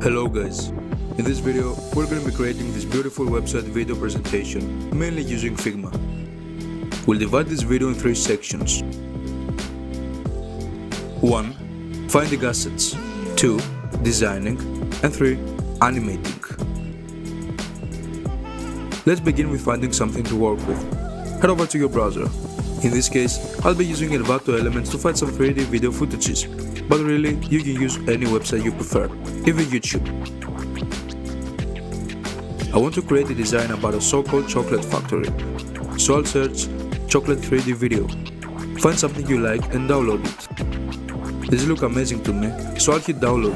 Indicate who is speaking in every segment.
Speaker 1: Hello guys, in this video we're going to be creating this beautiful website video presentation mainly using Figma. We'll divide this video in 3 sections. 1. Finding assets. 2. Designing. And 3. Animating. Let's begin with finding something to work with. Head over to your browser. In this case, I'll be using Envato Elements to find some 3D video footages, but really, you can use any website you prefer, even YouTube. I want to create a design about a so-called chocolate factory, so I'll search chocolate 3D video, find something you like and download it. These look amazing to me, so I'll hit download.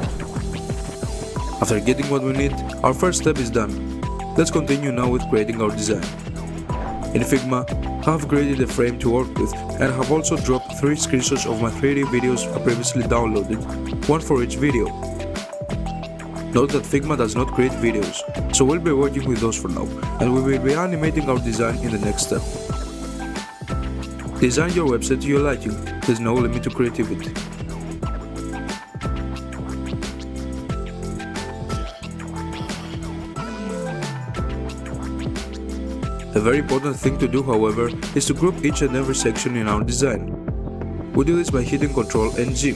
Speaker 1: After getting what we need, our first step is done. Let's continue now with creating our design. In Figma, I have created a frame to work with and have also dropped 3 screenshots of my 3D videos I previously downloaded, one for each video. Note that Figma does not create videos, so we'll be working with those for now, and we will be animating our design in the next step. Design your website to your liking, there's no limit to creativity. A very important thing to do, however, is to group each and every section in our design. We do this by hitting Ctrl and G.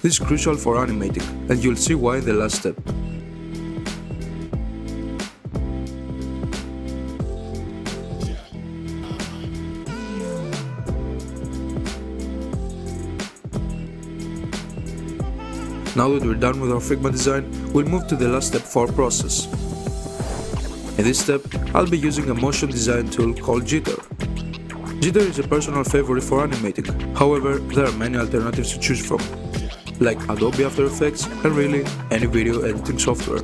Speaker 1: This is crucial for animating, and you'll see why in the last step. Now that we're done with our Figma design, we'll move to the last step for our process. In this step, I'll be using a motion design tool called Jitter. Jitter is a personal favorite for animating, however, there are many alternatives to choose from, like Adobe After Effects and really any video editing software.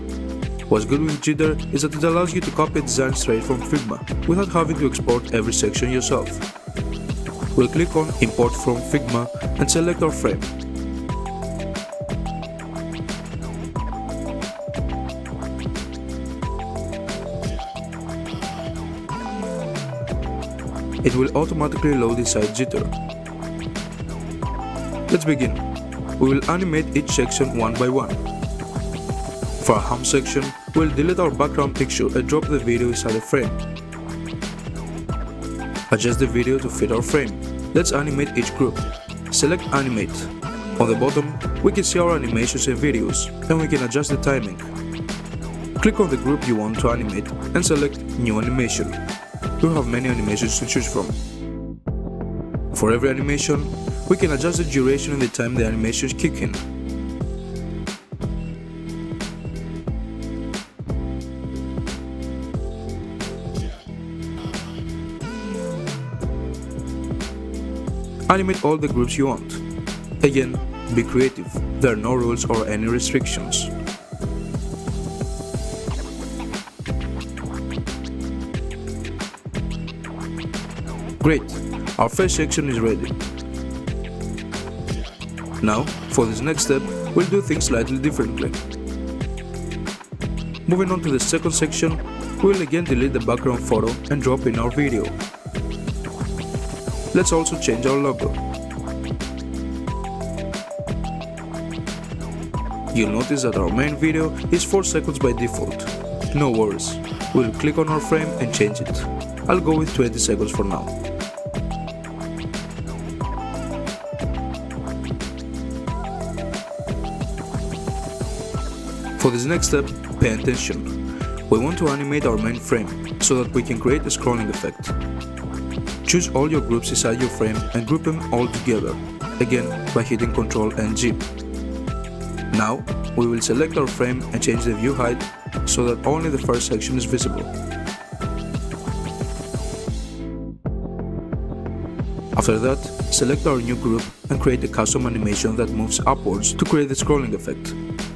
Speaker 1: What's good with Jitter is that it allows you to copy a design straight from Figma, without having to export every section yourself. We'll click on Import from Figma and select our frame. It will automatically load inside Jitter. Let's begin. We will animate each section one by one. For our home section, we'll delete our background picture and drop the video inside a frame. Adjust the video to fit our frame. Let's animate each group. Select Animate. On the bottom, we can see our animations and videos, and we can adjust the timing. Click on the group you want to animate and select New Animation. We have many animations to choose from. For every animation, we can adjust the duration and the time the animations kick in. Animate all the groups you want. Again, be creative, there are no rules or any restrictions. Great, our first section is ready. Now, for this next step, we'll do things slightly differently. Moving on to the second section, we'll again delete the background photo and drop in our video. Let's also change our logo. You'll notice that our main video is 4 seconds by default. No worries, we'll click on our frame and change it. I'll go with 20 seconds for now. For this next step, pay attention. We want to animate our main frame, so that we can create a scrolling effect. Choose all your groups inside your frame and group them all together, again by hitting Ctrl and G. Now, we will select our frame and change the view height, so that only the first section is visible. After that, select our new group and create a custom animation that moves upwards to create the scrolling effect,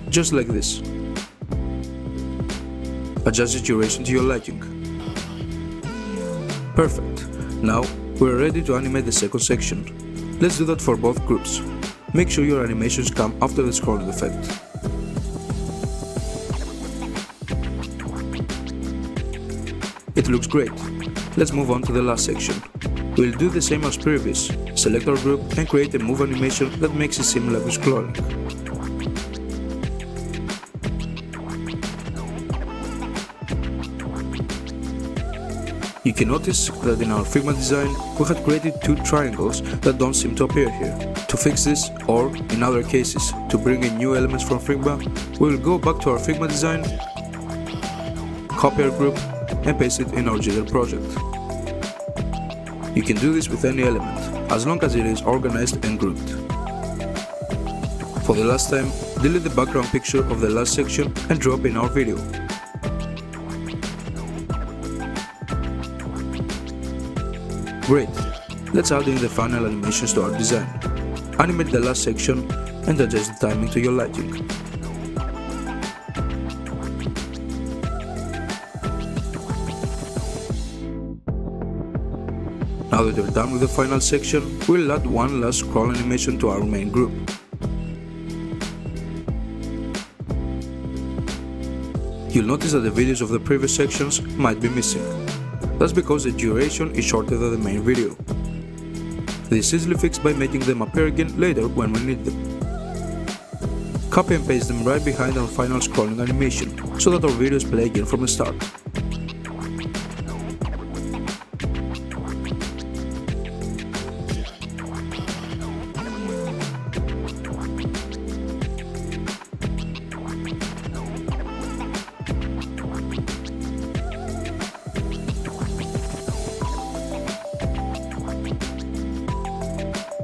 Speaker 1: just like this. Adjust the duration to your liking. Perfect. Now, we're ready to animate the second section. Let's do that for both groups. Make sure your animations come after the scrolling effect. It looks great. Let's move on to the last section. We'll do the same as previous. Select our group and create a move animation that makes it similar to scrolling. You can notice that in our Figma design we had created two triangles that don't seem to appear here. To fix this, or in other cases, to bring in new elements from Figma, we will go back to our Figma design, copy our group and paste it in our Jigger project. You can do this with any element, as long as it is organized and grouped. For the last time, delete the background picture of the last section and drop in our video. Great! Let's add in the final animations to our design. Animate the last section and adjust the timing to your liking. Now that we're done with the final section, we'll add one last scroll animation to our main group. You'll notice that the videos of the previous sections might be missing. That's because the duration is shorter than the main video. This is easily fixed by making them appear again later when we need them. Copy and paste them right behind our final scrolling animation, so that our videos play again from the start.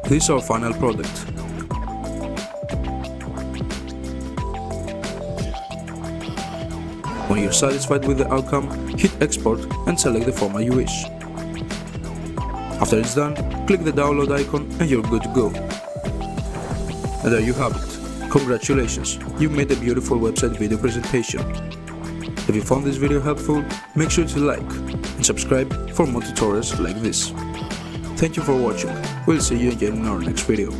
Speaker 1: This is our final product. When you're satisfied with the outcome, hit export and select the format you wish. After it's done, click the download icon and you're good to go. And there you have it. Congratulations, you've made a beautiful website video presentation. If you found this video helpful, make sure to like and subscribe for more tutorials like this. Thank you for watching. We'll see you again in our next video.